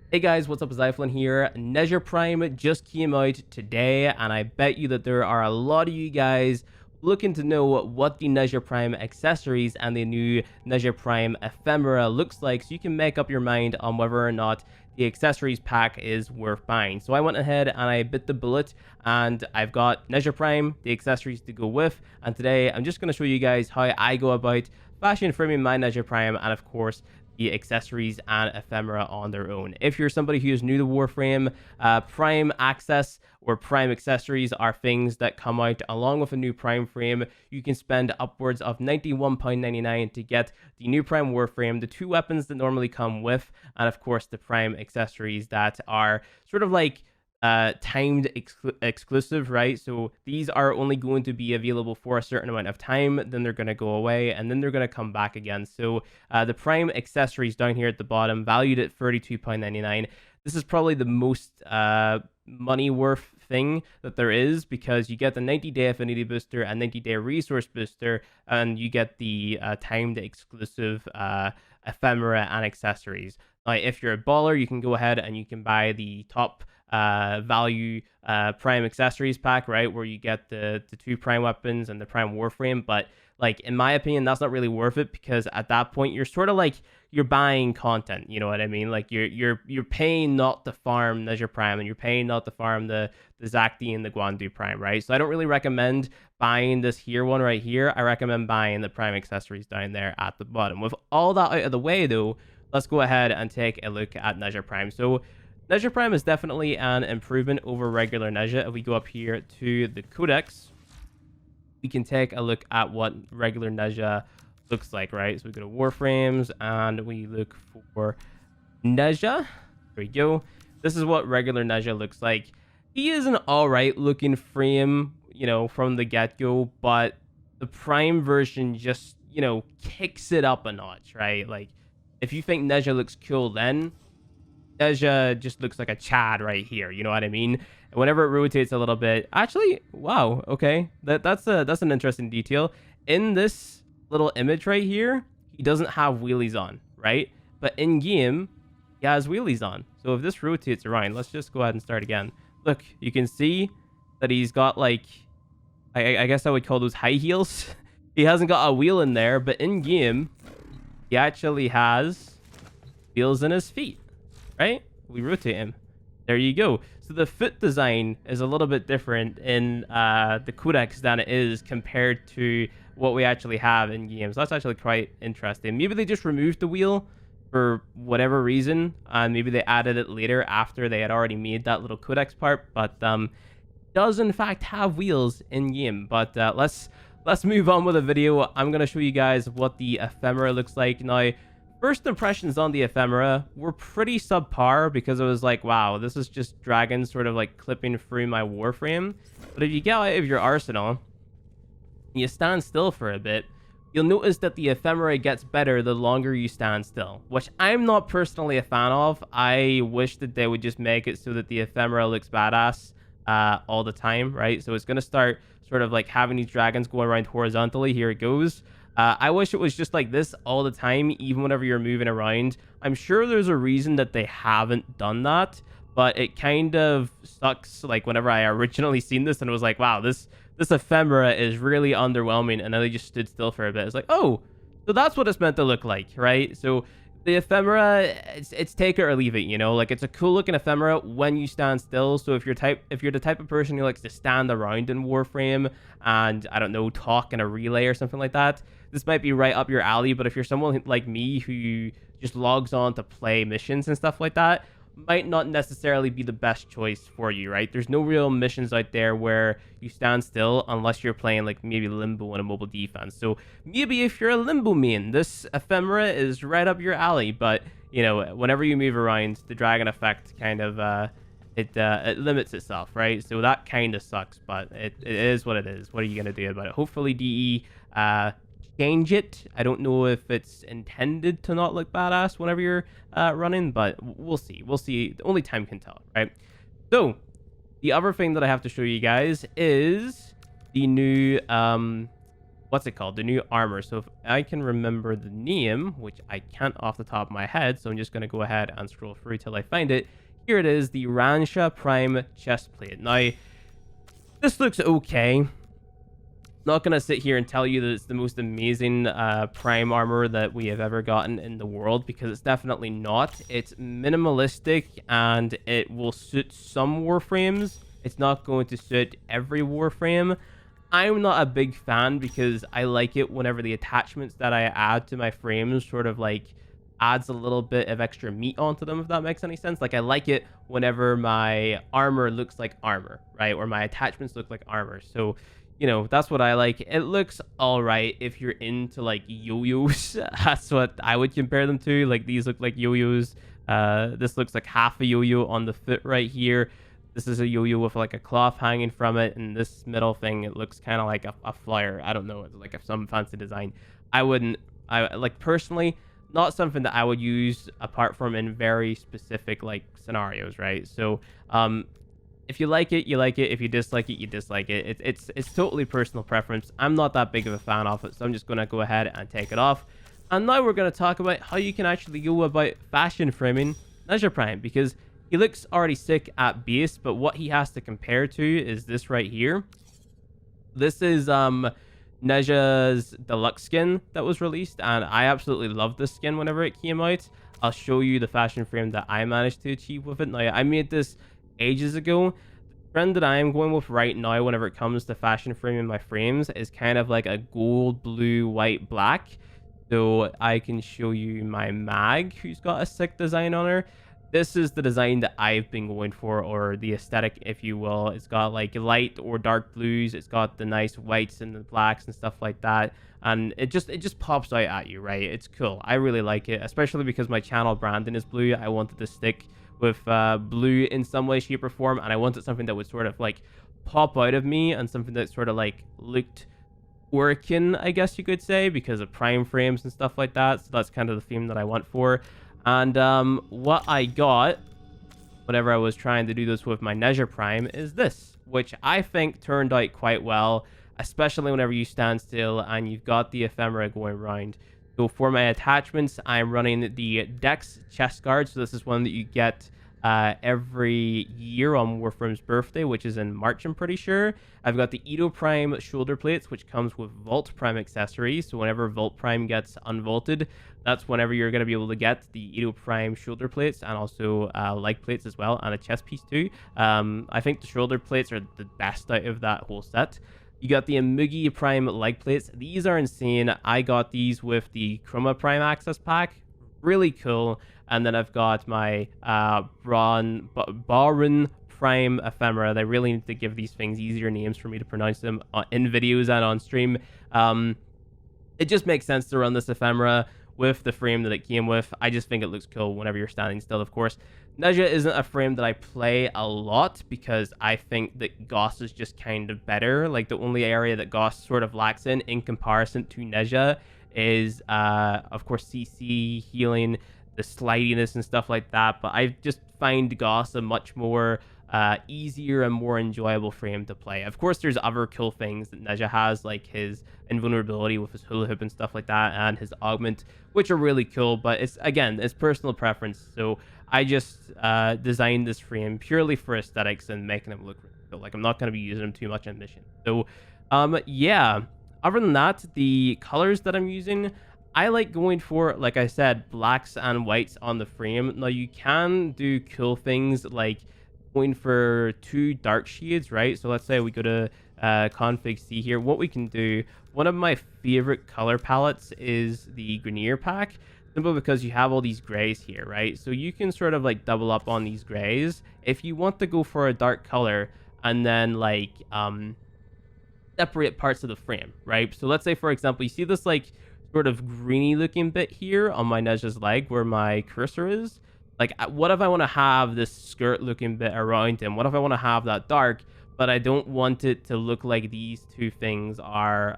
Hey guys, what's up? Zyflin here. Nezha Prime just came out today, and I bet you that there are a lot of you guys looking to know what the Nezha Prime accessories and the new Nezha Prime ephemera looks like, so you can make up your mind on whether or not the accessories pack is worth buying. So I went ahead and I bit the bullet, and I've got Nezha Prime, the accessories to go with, and today I'm just going to show you guys how I go about fashion framing my Nezha Prime, and of course the accessories and ephemera on their own. If you're somebody who is new to Warframe, Prime access or Prime accessories are things that come out along with a new Prime frame. You can spend upwards of £91.99 to get the new Prime Warframe, the two weapons that normally come with, and of course the Prime accessories that are sort of like timed exclusive, right? So these are only going to be available for a certain amount of time, then they're going to go away, and then they're going to come back again. So the Prime accessories down here at the bottom, valued at £32.99. This is probably the most money worth thing that there is, because you get the 90-day affinity booster and 90-day resource booster, and you get the timed exclusive ephemera and accessories. Now, if you're a baller, you can go ahead and you can buy the top value Prime accessories pack, right, where you get the two Prime weapons and the Prime Warframe. But like, in my opinion, that's not really worth it, because at that point you're sort of like, you're buying content, you know what I mean? Like you're paying not to farm Nezha Prime, and you're paying not to farm the Zakti and the Guandu Prime, right? So I don't really recommend buying this here one right here. I recommend buying the Prime accessories down there at the bottom. With all that out of the way though, let's go ahead and take a look at Nezha Prime. So Nezha Prime is definitely an improvement over regular Nezha. If we go up here to the Codex, we can take a look at what regular Nezha looks like, right? So we go to Warframes and we look for Nezha. There we go. This is what regular Nezha looks like. He is an alright looking frame, you know, from the get-go, but the Prime version just, you know, kicks it up a notch, right? Like, if you think Nezha looks cool, then Nezha just looks like a Chad right here, you know what I mean? And whenever it rotates a little bit, actually, wow, okay, that's an interesting detail. In this little image right here, he doesn't have wheelies on, right? But in game, he has wheelies on. So if this rotates around, let's just go ahead and start again. Look, you can see that he's got, like, I guess I would call those high heels. He hasn't got a wheel in there, but in game, he actually has wheels in his feet, right? We rotate him. There you go. So the foot design is a little bit different in the Codex than it is compared to what we actually have in games. That's actually quite interesting. Maybe they just removed the wheel for whatever reason, and maybe they added it later after they had already made that little Codex part, but does in fact have wheels in game. But let's move on with the video. I'm going to show you guys what the ephemera looks like. Now, first impressions on the ephemera were pretty subpar, because it was like, wow, this is just dragons sort of like clipping through my Warframe. But if you get out of your arsenal, you stand still for a bit, you'll notice that the ephemera gets better the longer you stand still, which I'm not personally a fan of. I wish that they would just make it so that the ephemera looks badass all the time, right? So it's going to start sort of like having these dragons going around horizontally. Here it goes. I wish it was just like this all the time, even whenever you're moving around. I'm sure there's a reason that they haven't done that, but it kind of sucks. Like, whenever I originally seen this and it was like, wow, this ephemera is really underwhelming, and then they just stood still for a bit. It's like, oh, so that's what it's meant to look like, right? So the ephemera, it's take it or leave it, you know? Like, it's a cool looking ephemera when you stand still. So if you're the type of person who likes to stand around in Warframe and, I don't know, talk in a relay or something like that, this might be right up your alley. But if you're someone like me who just logs on to play missions and stuff like that, might not necessarily be the best choice for you, right? There's no real missions out there where you stand still unless you're playing like maybe Limbo in a mobile defense. So maybe if you're a Limbo main, this ephemera is right up your alley. But, you know, whenever you move around, the dragon effect kind of it limits itself, right? So that kind of sucks, but it is what it is. What are you gonna do about it? Hopefully DE change it. I don't know if it's intended to not look badass whenever you're running, but we'll see. We'll see. Only time can tell, right? So the other thing that I have to show you guys is the new what's it called? The new armor. So if I can remember the name, which I can't off the top of my head, so I'm just going to go ahead and scroll through till I find it. Here it is, the Ransha Prime chestplate. Now, this looks okay. Not gonna sit here and tell you that it's the most amazing prime armor that we have ever gotten in the world, because it's definitely not. It's minimalistic and it will suit some warframes. It's not going to suit every warframe. I'm not a big fan because I like it whenever the attachments that I add to my frames sort of like adds a little bit of extra meat onto them, if that makes any sense. Like, I like it whenever my armor looks like armor, right? Or my attachments look like armor. So, you know, that's what I like. It looks all right if you're into like yo-yos. That's what I would compare them to. Like, these look like yo-yos. This looks like half a yo-yo on the foot right here. This is a yo-yo with like a cloth hanging from it, and this middle thing, it looks kind of like a flyer. I don't know, it's like some fancy design. I like, personally, not something that I would use apart from in very specific like scenarios, right? So if you like it, you like it. If you dislike it, you dislike it. It's totally personal preference. I'm not that big of a fan of it, so I'm just gonna go ahead and take it off. And now we're gonna talk about how you can actually go about fashion framing Nezha Prime, because he looks already sick at base, but what he has to compare to is this right here. This is Nezha's deluxe skin that was released, and I absolutely loved this skin whenever it came out. I'll show you the fashion frame that I managed to achieve with it. Now, I made this ages ago. The trend that I am going with right now whenever it comes to fashion framing my frames is kind of like a gold, blue, white, black. So I can show you my mag, who's got a sick design on her. This is the design that I've been going for, or the aesthetic, if you will. It's got like light or dark blues. It's got the nice whites and the blacks and stuff like that. And it just pops out at you, right? It's cool. I really like it, especially because my channel branding is blue. I wanted to stick with blue in some way, shape, or form. And I wanted something that would sort of like pop out of me, and something that sort of like looked working, I guess you could say, because of prime frames and stuff like that. So that's kind of the theme that I went for. And what I got whenever I was trying to do this with my Nezha Prime is this, which I think turned out quite well, especially whenever you stand still and you've got the ephemera going around. So for my attachments, I'm running the Dex chest guard. So this is one that you get every year on Warframe's birthday, which is in March, I'm pretty sure. I've got the Edo Prime shoulder plates, which comes with Vault Prime accessories. So whenever Vault Prime gets unvaulted, that's whenever you're going to be able to get the Edo Prime shoulder plates, and also leg plates as well, and a chest piece too. I think the shoulder plates are the best out of that whole set. You got the Mugi Prime leg plates. These are insane. I got these with the Chroma Prime access pack. Really cool. And then I've got my Baron Prime ephemera. They really need to give these things easier names for me to pronounce them in videos and on stream. It just makes sense to run this ephemera with the frame that it came with. I just think it looks cool whenever you're standing still, of course. Nezha isn't a frame that I play a lot because I think that Goss is just kind of better. Like, the only area that Goss sort of lacks in comparison to Nezha is, of course, CC, healing, the slidiness and stuff like that. But I just find Goss a much more easier and more enjoyable frame to play. Of course, there's other cool things that Nezha has, like his invulnerability with his hula hoop and stuff like that, and his augment, which are really cool. But it's, again, it's personal preference. So I just designed this frame purely for aesthetics and making it look really cool. Like, I'm not going to be using them too much on mission. So yeah, other than that, the colors that I'm using, I like going for, like I said, blacks and whites on the frame. Now, you can do cool things like going for 2 dark shades, right? So let's say we go to config C here. What we can do, one of my favorite color palettes is the Grenier pack, simply because you have all these grays here, right? So you can sort of like double up on these grays if you want to go for a dark color, and then like separate parts of the frame, right? So let's say, for example, you see this like sort of greeny looking bit here on my Nezha's leg where my cursor is. Like, what if I want to have this skirt looking bit around him? What if I want to have that dark, but I don't want it to look like these two things are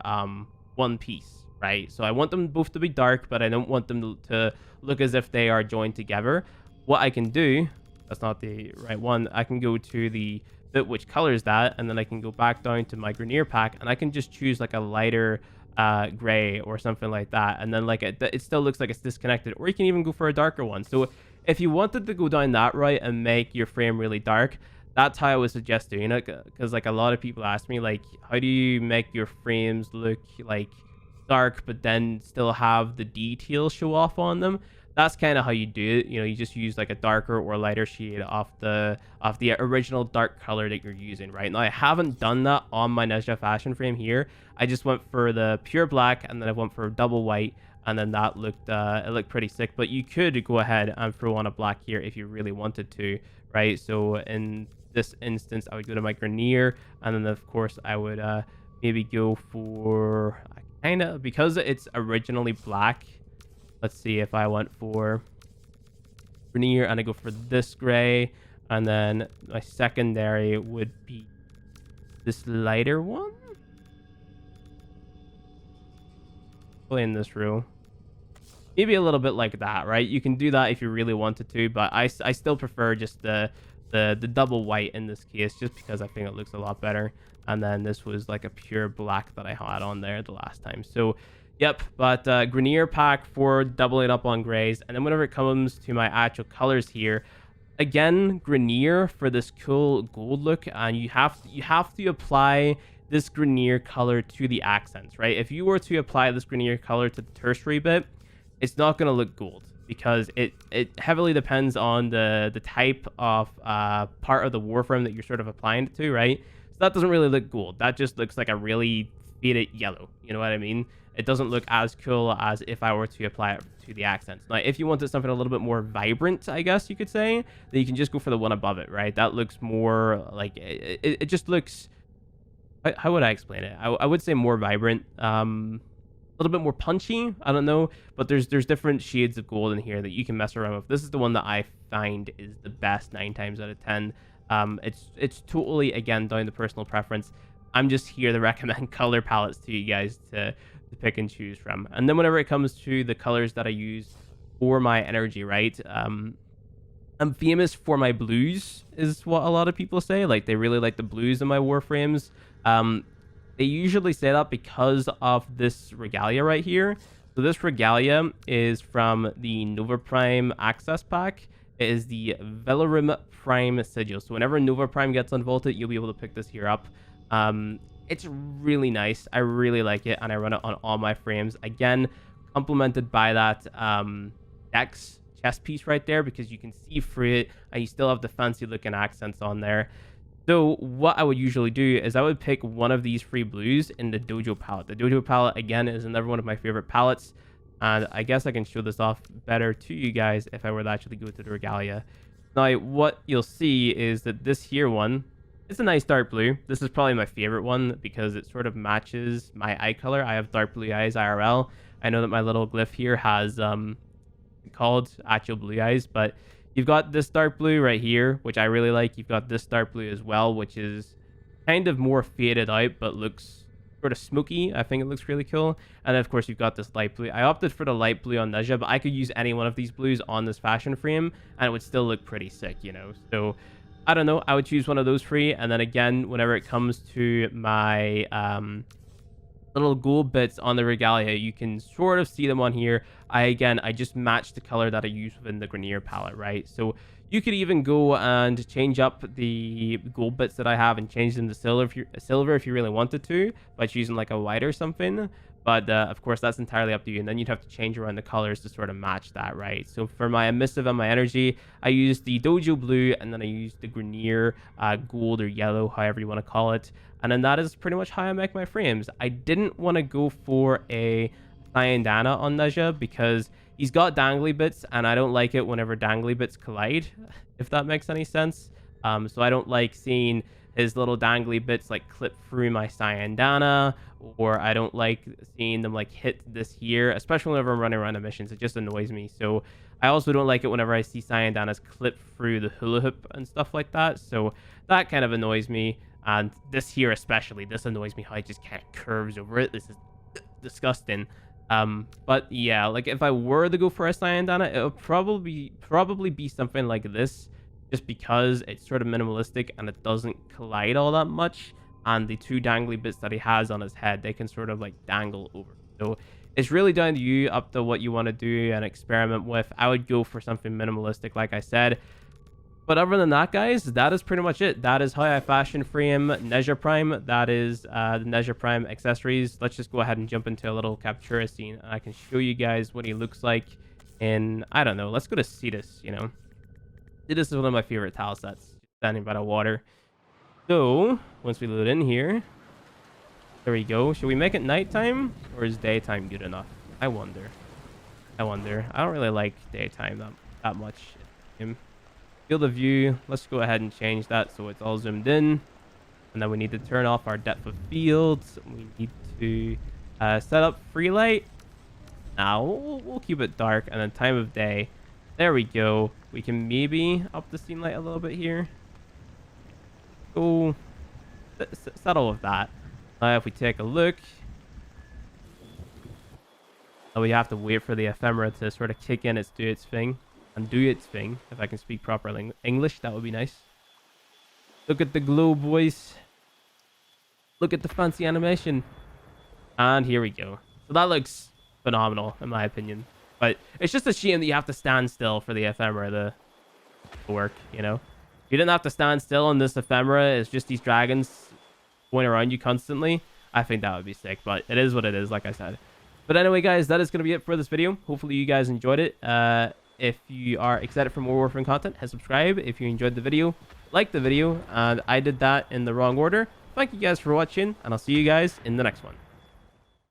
one piece, right? So I want them both to be dark, but I don't want them to look as if they are joined together. What I can do, that's not the right one, I can go to the bit which colors that, and then I can go back down to my Grenier pack, and I can just choose like a lighter gray or something like that, and then like it still looks like it's disconnected. Or you can even go for a darker one. So if you wanted to go down that route and make your frame really dark, that's how I would suggest doing it. Because like a lot of people ask me, like, how do you make your frames look like dark but then still have the details show off on them? That's kind of how you do it. You know, you just use like a darker or lighter shade of the original dark color that you're using. Right now, I haven't done that on my Nezha fashion frame here. I just went for the pure black, and then I went for double white, and then that looked it looked pretty sick. But you could go ahead and throw on a black here if you really wanted to, right? So in this instance, I would go to my Grenier, and then of course I would maybe go for kind of, because it's originally black. Let's see, if I went for Grenier and I go for this gray, and then my secondary would be this lighter one. Play in this row. Maybe a little bit like that, right? You can do that if you really wanted to, but I still prefer just the double white in this case, just because I think it looks a lot better. And then this was like a pure black that I had on there the last time. So yep, but Grenier pack for doubling up on grays. And then whenever it comes to my actual colors here, again, Grenier for this cool gold look, and you have to apply this Grenier color to the accents, right? If you were to apply this Grenier color to the tertiary bit, it's not going to look gold, because it heavily depends on the type of part of the Warframe that you're sort of applying it to, right? So that doesn't really look gold. That just looks like a really faded yellow. You know what I mean? It doesn't look as cool as if I were to apply it to the accents. Now, if you wanted something a little bit more vibrant, I guess you could say, then you can just go for the one above it, right? That looks more like, it just looks, how would I explain it? I would say more vibrant, a little bit more punchy. I don't know, but there's different shades of gold in here that you can mess around with. This is the one that I find is the best 9 times out of 10. It's totally, again, down to personal preference. I'm just here to recommend color palettes to you guys to pick and choose from. And then whenever it comes to the colors that I use for my energy, right? I'm famous for my blues, is what a lot of people say. Like, they really like the blues in my Warframes. They usually say that because of this regalia right here. So this regalia is from the Nova Prime Access Pack. It is the Velarim Prime Sigil. So whenever Nova Prime gets unvaulted, you'll be able to pick this here up. It's really nice. I really like it, and I run it on all my frames. Again, complemented by that Dex chest piece right there, because you can see through it, and you still have the fancy looking accents on there. So what I would usually do is I would pick one of these 3 blues in the Dojo Palette. The Dojo Palette, again, is another one of my favorite palettes, and I guess I can show this off better to you guys if I were to actually go to the regalia. Now, what you'll see is that this here one, it's a nice dark blue. This is probably my favorite one because it sort of matches my eye color. I have dark blue eyes IRL. I know that my little glyph here has called actual blue eyes, but you've got this dark blue right here, which I really like. You've got this dark blue as well, which is kind of more faded out, but looks sort of smoky. I think it looks really cool. And then, of course, you've got this light blue. I opted for the light blue on Nezha, but I could use any one of these blues on this fashion frame, and it would still look pretty sick, you know? So I don't know. I would choose one of those 3. And then again, whenever it comes to my little gold bits on the regalia, you can sort of see them on here. I just match the color that I use within the Grenier palette, right? So you could even go and change up the gold bits that I have and change them to silver if you really wanted to, by choosing like a white or something. But of course, that's entirely up to you. And then you'd have to change around the colors to sort of match that, right? So for my emissive and my energy, I use the Dojo blue, and then I use the Grenier gold or yellow, however you want to call it. And then that is pretty much how I make my frames. I didn't want to go for a Cyandana on Nezha because he's got dangly bits, and I don't like it whenever dangly bits collide, if that makes any sense. So I don't like seeing his little dangly bits like clip through my Cyandana, or I don't like seeing them like hit this here, especially whenever I'm running around the missions. It just annoys me. So I also don't like it whenever I see Cyandanas clip through the hula hoop and stuff like that. So that kind of annoys me. And this here especially, this annoys me how it just kind of curves over it. This is disgusting. But yeah, like if I were to go for a Cyandana, it would probably be something like this, just because it's sort of minimalistic and it doesn't collide all that much. and the two dangly bits that he has on his head, they can sort of like dangle over. So it's really down to you, up to what you want to do and experiment with. I would go for something minimalistic, like I said. But other than that, guys, that is pretty much it. That is how I fashion frame Nezha Prime. That is the Nezha Prime accessories. Let's just go ahead and jump into a little captura scene. And I can show you guys what he looks like in, I don't know, let's go to Cetus, you know. Cetus is one of my favorite tile sets, standing by the water. So, once we load in here, there we go. Should we make it nighttime, or is daytime good enough? I wonder. I don't really like daytime that much. Field of view, let's go ahead and change that so it's all zoomed in. And then we need to turn off our depth of field. We need to set up free light. Now we'll keep it dark, and then time of day. There we go. We can maybe up the scene light a little bit here. Go settle with that. If we take a look, we have to wait for the ephemera to sort of kick in, do its thing. If I can speak proper English, that would be nice. Look at the glow, boys. Look at the fancy animation. And here we go. So that looks phenomenal, in my opinion. But it's just a shame that you have to stand still for the ephemera to work, you know? If you didn't have to stand still on this ephemera, it's just these dragons going around you constantly. I think that would be sick, but it is what it is, like I said. But anyway, guys, that is going to be it for this video. Hopefully you guys enjoyed it. If you are excited for more Warframe content, hit subscribe. If you enjoyed the video, like the video. And I did that in the wrong order. Thank you guys for watching, and I'll see you guys in the next one.